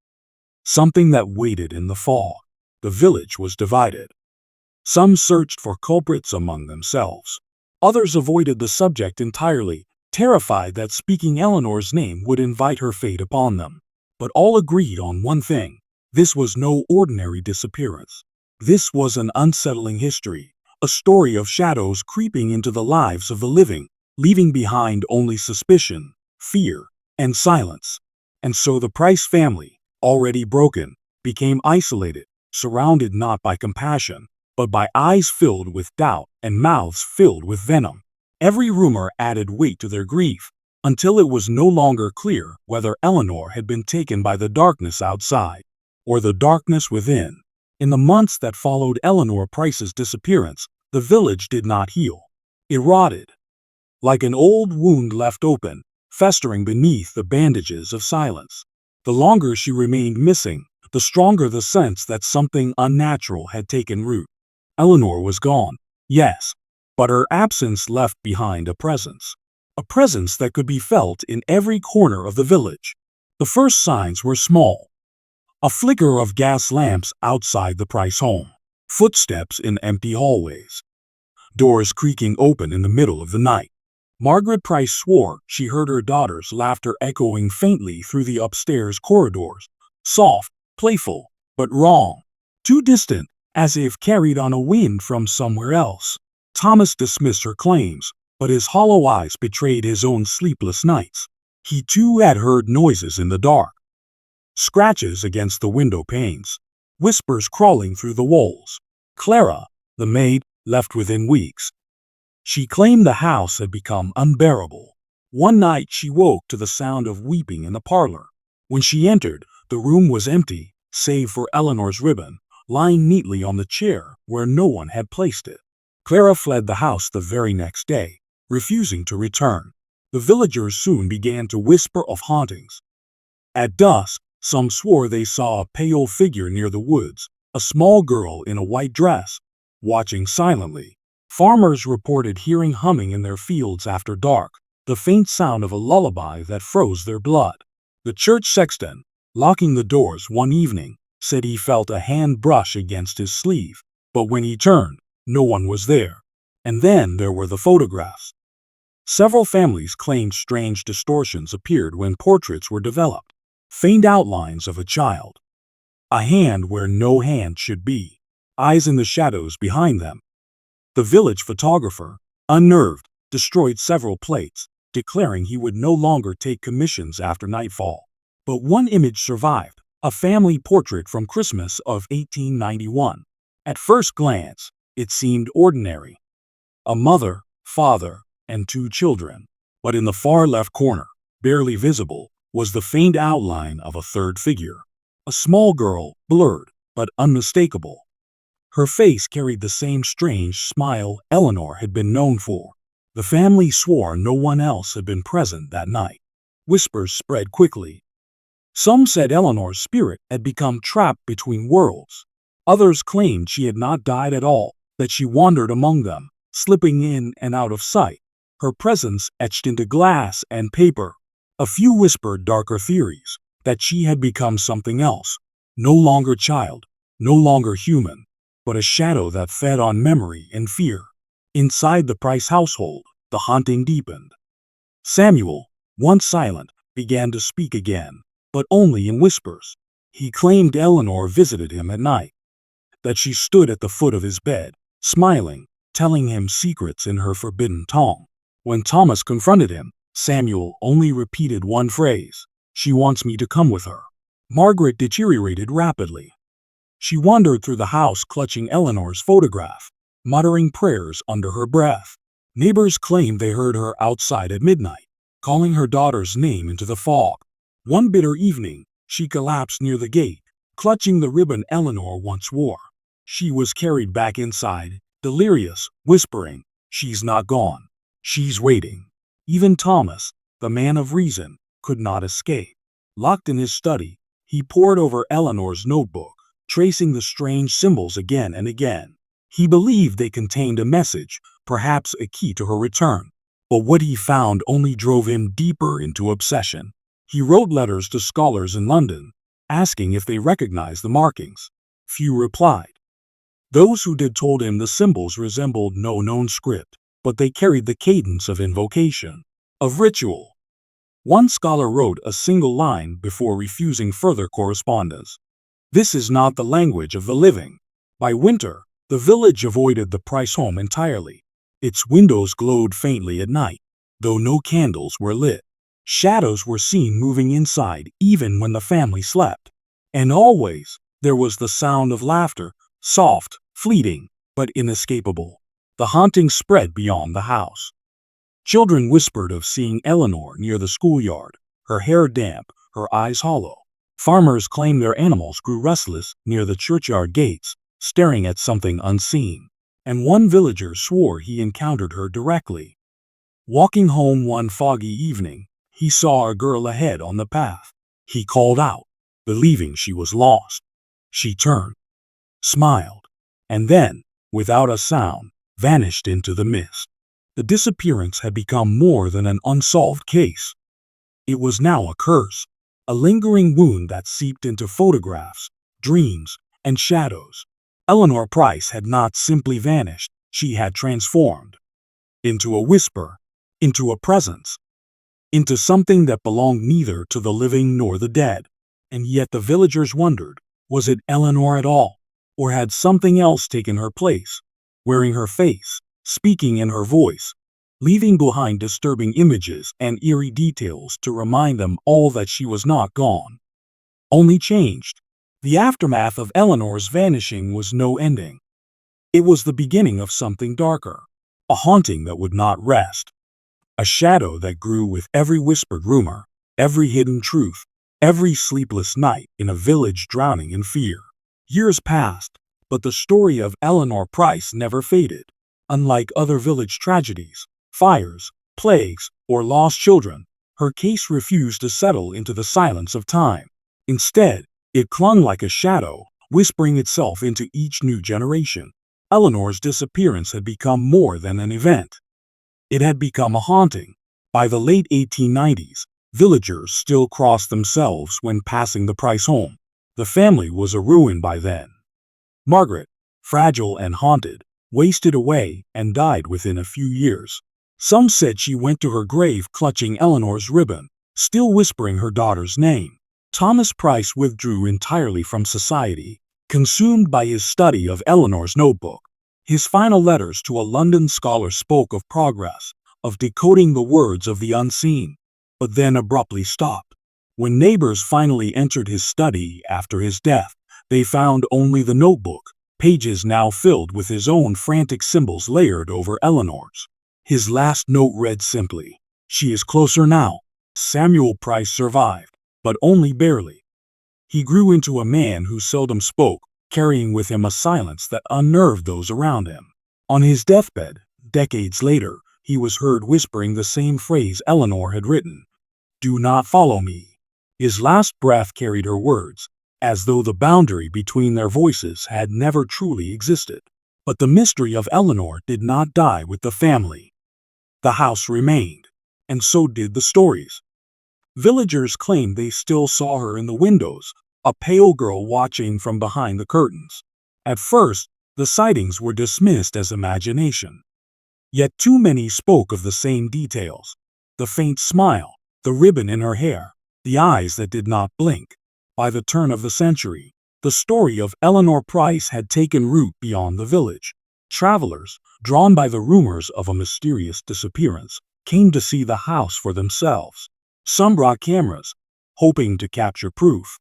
Something that waited in the fog. The village was divided. Some searched for culprits among themselves. Others avoided the subject entirely, terrified that speaking Eleanor's name would invite her fate upon them. But all agreed on one thing. This was no ordinary disappearance. This was an unsettling history, a story of shadows creeping into the lives of the living, leaving behind only suspicion, fear, and silence. And so the Price family, already broken, became isolated, surrounded not by compassion, but by eyes filled with doubt and mouths filled with venom. Every rumor added weight to their grief, until it was no longer clear whether Eleanor had been taken by the darkness outside, or the darkness within. In the months that followed Eleanor Price's disappearance, the village did not heal. It rotted, like an old wound left open, festering beneath the bandages of silence. The longer she remained missing, the stronger the sense that something unnatural had taken root. Eleanor was gone, yes, but her absence left behind a presence that could be felt in every corner of the village. The first signs were small. A flicker of gas lamps outside the Price home, footsteps in empty hallways, doors creaking open in the middle of the night. Margaret Price swore she heard her daughter's laughter echoing faintly through the upstairs corridors, soft, playful, but wrong, too distant, as if carried on a wind from somewhere else. Thomas dismissed her claims, but his hollow eyes betrayed his own sleepless nights. He too had heard noises in the dark. Scratches against the window panes, whispers crawling through the walls. Clara, the maid, left within weeks. She claimed the house had become unbearable. One night she woke to the sound of weeping in the parlor. When she entered, the room was empty, save for Eleanor's ribbon, lying neatly on the chair where no one had placed it. Clara fled the house the very next day, refusing to return. The villagers soon began to whisper of hauntings. At dusk, some swore they saw a pale figure near the woods, a small girl in a white dress, watching silently. Farmers reported hearing humming in their fields after dark, the faint sound of a lullaby that froze their blood. The church sexton, locking the doors one evening, said he felt a hand brush against his sleeve, but when he turned, no one was there. And then there were the photographs. Several families claimed strange distortions appeared when portraits were developed. Faint outlines of a child, a hand where no hand should be, eyes in the shadows behind them. The village photographer, unnerved, destroyed several plates, declaring he would no longer take commissions after nightfall. But one image survived, a family portrait from Christmas of 1891. At first glance, it seemed ordinary. A mother, father, and two children. But in the far left corner, barely visible, was the faint outline of a third figure. A small girl, blurred, but unmistakable. Her face carried the same strange smile Eleanor had been known for. The family swore no one else had been present that night. Whispers spread quickly. Some said Eleanor's spirit had become trapped between worlds. Others claimed she had not died at all, that she wandered among them, slipping in and out of sight, her presence etched into glass and paper. A few whispered darker theories, that she had become something else, no longer child, no longer human, but a shadow that fed on memory and fear. Inside the Price household, the haunting deepened. Samuel, once silent, began to speak again, but only in whispers. He claimed Eleanor visited him at night, that she stood at the foot of his bed, smiling, telling him secrets in her forbidden tongue. When Thomas confronted him, Samuel only repeated one phrase, "She wants me to come with her." Margaret deteriorated rapidly. She wandered through the house clutching Eleanor's photograph, muttering prayers under her breath. Neighbors claimed they heard her outside at midnight, calling her daughter's name into the fog. One bitter evening, she collapsed near the gate, clutching the ribbon Eleanor once wore. She was carried back inside, delirious, whispering, "She's not gone. She's waiting." Even Thomas, the man of reason, could not escape. Locked in his study, he pored over Eleanor's notebook, tracing the strange symbols again and again. He believed they contained a message, perhaps a key to her return. But what he found only drove him deeper into obsession. He wrote letters to scholars in London, asking if they recognized the markings. Few replied. Those who did told him the symbols resembled no known script, but they carried the cadence of invocation, of ritual. One scholar wrote a single line before refusing further correspondence. "This is not the language of the living." By winter, the village avoided the Price home entirely. Its windows glowed faintly at night, though no candles were lit. Shadows were seen moving inside even when the family slept. And always, there was the sound of laughter, soft, fleeting, but inescapable. The haunting spread beyond the house. Children whispered of seeing Eleanor near the schoolyard, her hair damp, her eyes hollow. Farmers claimed their animals grew restless near the churchyard gates, staring at something unseen. And one villager swore he encountered her directly. Walking home one foggy evening, he saw a girl ahead on the path. He called out, believing she was lost. She turned, smiled, and then, without a sound, vanished into the mist. The disappearance had become more than an unsolved case. It was now a curse, a lingering wound that seeped into photographs, dreams, and shadows. Eleanor Price had not simply vanished, she had transformed. Into a whisper, into a presence, into something that belonged neither to the living nor the dead. And yet the villagers wondered, was it Eleanor at all? Or had something else taken her place, wearing her face, speaking in her voice, leaving behind disturbing images and eerie details to remind them all that she was not gone, only changed? The aftermath of Eleanor's vanishing was no ending. It was the beginning of something darker, a haunting that would not rest, a shadow that grew with every whispered rumor, every hidden truth, every sleepless night in a village drowning in fear. Years passed, but the story of Eleanor Price never faded. Unlike other village tragedies, fires, plagues, or lost children, her case refused to settle into the silence of time. Instead, it clung like a shadow, whispering itself into each new generation. Eleanor's disappearance had become more than an event. It had become a haunting. By the late 1890s, villagers still crossed themselves when passing the Price home. The family was a ruin by then. Margaret, fragile and haunted, wasted away and died within a few years. Some said she went to her grave clutching Eleanor's ribbon, still whispering her daughter's name. Thomas Price withdrew entirely from society, consumed by his study of Eleanor's notebook. His final letters to a London scholar spoke of progress, of decoding the words of the unseen, but then abruptly stopped. When neighbors finally entered his study after his death, they found only the notebook, pages now filled with his own frantic symbols layered over Eleanor's. His last note read simply, "She is closer now." Samuel Price survived, but only barely. He grew into a man who seldom spoke, carrying with him a silence that unnerved those around him. On his deathbed, decades later, he was heard whispering the same phrase Eleanor had written, "Do not follow me." His last breath carried her words, as though the boundary between their voices had never truly existed. But the mystery of Eleanor did not die with the family. The house remained, and so did the stories. Villagers claimed they still saw her in the windows, a pale girl watching from behind the curtains. At first, the sightings were dismissed as imagination. Yet too many spoke of the same details: the faint smile, the ribbon in her hair, the eyes that did not blink. By the turn of the century, the story of Eleanor Price had taken root beyond the village. Travelers, drawn by the rumors of a mysterious disappearance, came to see the house for themselves. Some brought cameras, hoping to capture proof.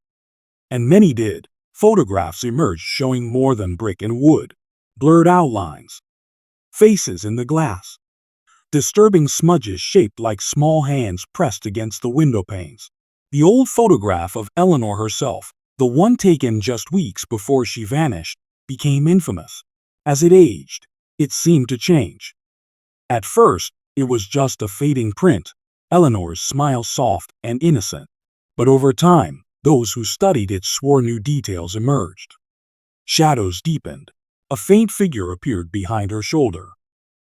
And many did. Photographs emerged showing more than brick and wood, blurred outlines, faces in the glass, disturbing smudges shaped like small hands pressed against the window panes. The old photograph of Eleanor herself, the one taken just weeks before she vanished, became infamous. As it aged, it seemed to change. At first, it was just a fading print, Eleanor's smile soft and innocent. But over time, those who studied it swore new details emerged. Shadows deepened. A faint figure appeared behind her shoulder.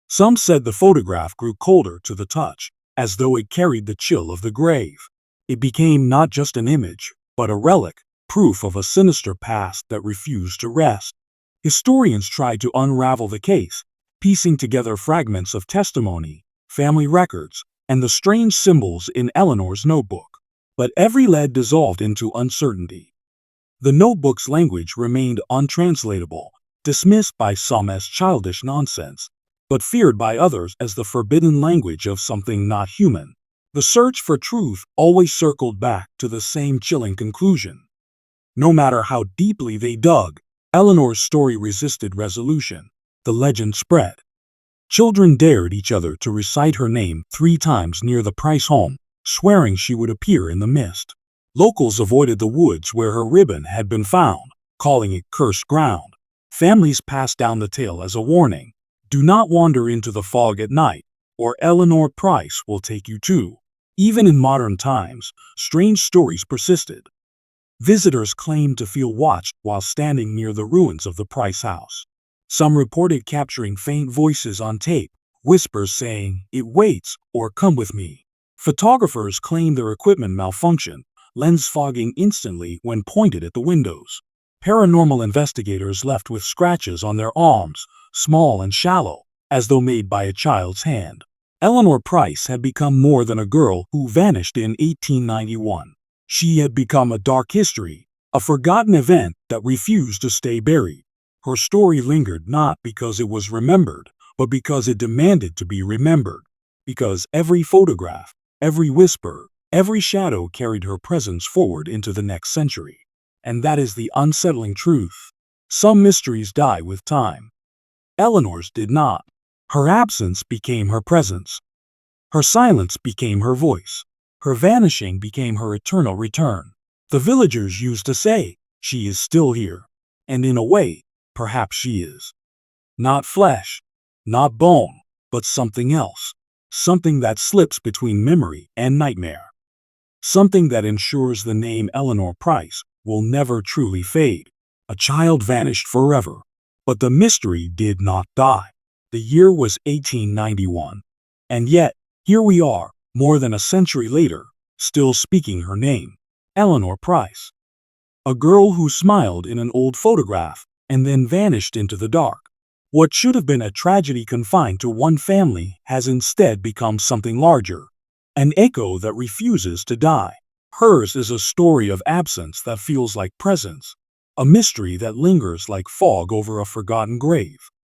Some said the photograph grew colder to the touch, as though it carried the chill of the grave. It became not just an image, but a relic, proof of a sinister past that refused to rest. Historians tried to unravel the case, piecing together fragments of testimony, family records, and the strange symbols in Eleanor's notebook. But every lead dissolved into uncertainty. The notebook's language remained untranslatable, dismissed by some as childish nonsense, but feared by others as the forbidden language of something not human. The search for truth always circled back to the same chilling conclusion. No matter how deeply they dug, Eleanor's story resisted resolution. The legend spread. Children dared each other to recite her name 3 times near the Price home, swearing she would appear in the mist. Locals avoided the woods where her ribbon had been found, calling it cursed ground. Families passed down the tale as a warning: do not wander into the fog at night, or Eleanor Price will take you too. Even in modern times, strange stories persisted. Visitors claimed to feel watched while standing near the ruins of the Price house. Some reported capturing faint voices on tape, whispers saying, "It waits," or "Come with me." Photographers claimed their equipment malfunctioned, lens fogging instantly when pointed at the windows. Paranormal investigators left with scratches on their arms, small and shallow, as though made by a child's hand. Eleanor Price had become more than a girl who vanished in 1891. She had become a dark history, a forgotten event that refused to stay buried. Her story lingered not because it was remembered, but because it demanded to be remembered. Because every photograph, every whisper, every shadow carried her presence forward into the next century. And that is the unsettling truth. Some mysteries die with time. Eleanor's did not. Her absence became her presence. Her silence became her voice. Her vanishing became her eternal return. The villagers used to say, "She is still here." And in a way, perhaps she is. Not flesh, not bone, but something else. Something that slips between memory and nightmare. Something that ensures the name Eleanor Price will never truly fade. A child vanished forever, but the mystery did not die. The year was 1891, and yet, here we are, more than a century later, still speaking her name, Eleanor Price. A girl who smiled in an old photograph and then vanished into the dark. What should have been a tragedy confined to one family has instead become something larger, an echo that refuses to die. Hers is a story of absence that feels like presence, a mystery that lingers like fog over a forgotten grave.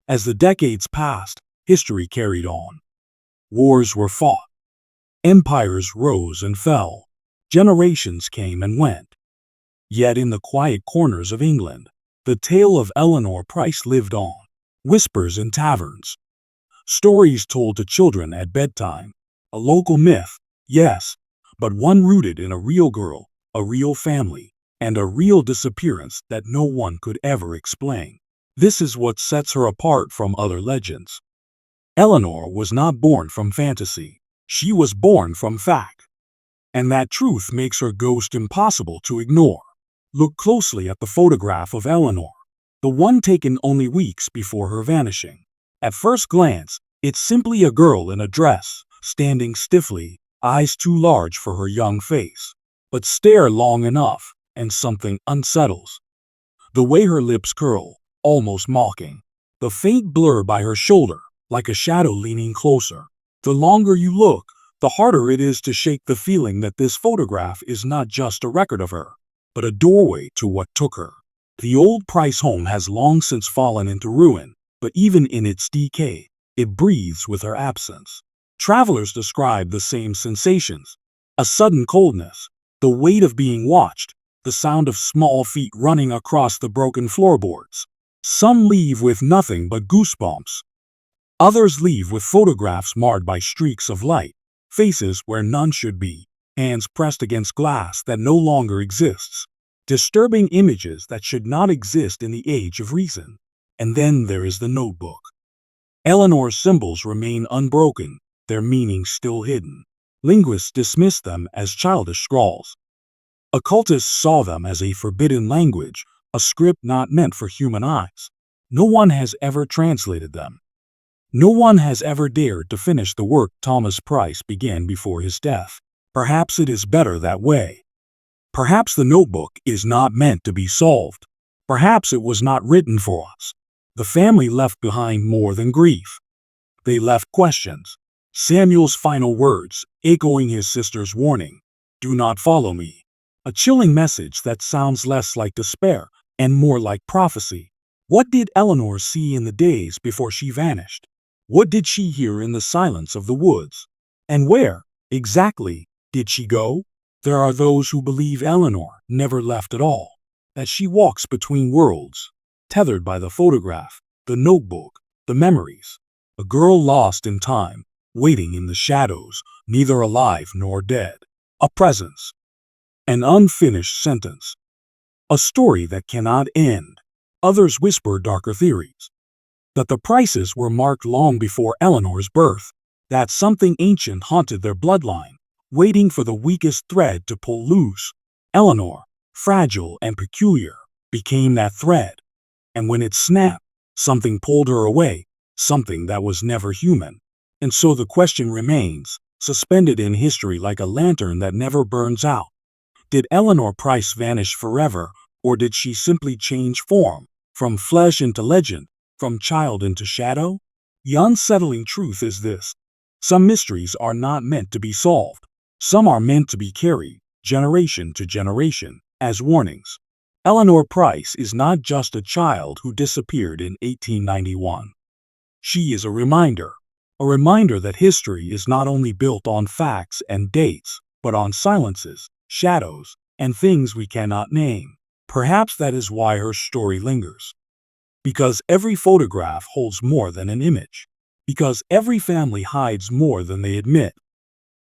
As the decades passed, history carried on. Wars were fought, empires rose and fell, generations came and went. Yet in the quiet corners of England, the tale of Eleanor Price lived on. Whispers in taverns, stories told to children at bedtime, a local myth, yes, but one rooted in a real girl, a real family, and a real disappearance that no one could ever explain. This is what sets her apart from other legends. Eleanor was not born from fantasy. She was born from fact. And that truth makes her ghost impossible to ignore. Look closely at the photograph of Eleanor, the one taken only weeks before her vanishing. At first glance, it's simply a girl in a dress, standing stiffly, eyes too large for her young face. But stare long enough, and something unsettles. The way her lips curl, almost mocking. The faint blur by her shoulder, like a shadow leaning closer. The longer you look, the harder it is to shake the feeling that this photograph is not just a record of her, but a doorway to what took her. The old Price home has long since fallen into ruin, but even in its decay, it breathes with her absence. Travelers describe the same sensations: a sudden coldness, the weight of being watched, the sound of small feet running across the broken floorboards. Some leave with nothing but goosebumps. Others leave with photographs marred by streaks of light, faces where none should be, hands pressed against glass that no longer exists. Disturbing images that should not exist in the age of reason. And then there is the notebook. Eleanor's symbols remain unbroken, their meanings still hidden. Linguists dismiss them as childish scrawls. Occultists saw them as a forbidden language, a script not meant for human eyes. No one has ever translated them. No one has ever dared to finish the work Thomas Price began before his death. Perhaps it is better that way. Perhaps the notebook is not meant to be solved. Perhaps it was not written for us. The family left behind more than grief. They left questions. Samuel's final words, echoing his sister's warning, "Do not follow me." A chilling message that sounds less like despair and more like prophecy. What did Eleanor see in the days before she vanished? What did she hear in the silence of the woods? And where, exactly, did she go? There are those who believe Eleanor never left at all, that she walks between worlds, tethered by the photograph, the notebook, the memories. A girl lost in time, waiting in the shadows, neither alive nor dead. A presence. An unfinished sentence. A story that cannot end. Others whisper darker theories. That the Prices were marked long before Eleanor's birth, that something ancient haunted their bloodline, waiting for the weakest thread to pull loose. Eleanor, fragile and peculiar, became that thread. And when it snapped, something pulled her away, something that was never human. And so the question remains, suspended in history like a lantern that never burns out. Did Eleanor Price vanish forever, or did she simply change form, from flesh into legend, from child into shadow? The unsettling truth is this: some mysteries are not meant to be solved. Some are meant to be carried, generation to generation, as warnings. Eleanor Price is not just a child who disappeared in 1891. She is a reminder that history is not only built on facts and dates, but on silences, shadows, and things we cannot name. Perhaps that is why her story lingers. Because every photograph holds more than an image. Because every family hides more than they admit.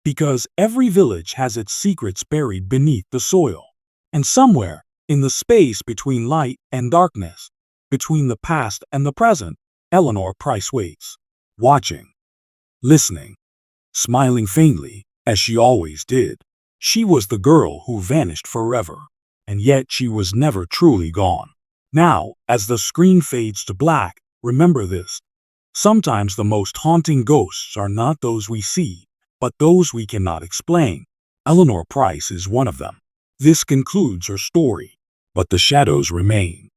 Because every village has its secrets buried beneath the soil. And somewhere, in the space between light and darkness, between the past and the present, Eleanor Price waits, watching, listening, smiling faintly, as she always did. She was the girl who vanished forever, and yet she was never truly gone. Now, as the screen fades to black, remember this: sometimes the most haunting ghosts are not those we see, but those we cannot explain. Eleanor Price is one of them. This concludes her story, but the shadows remain.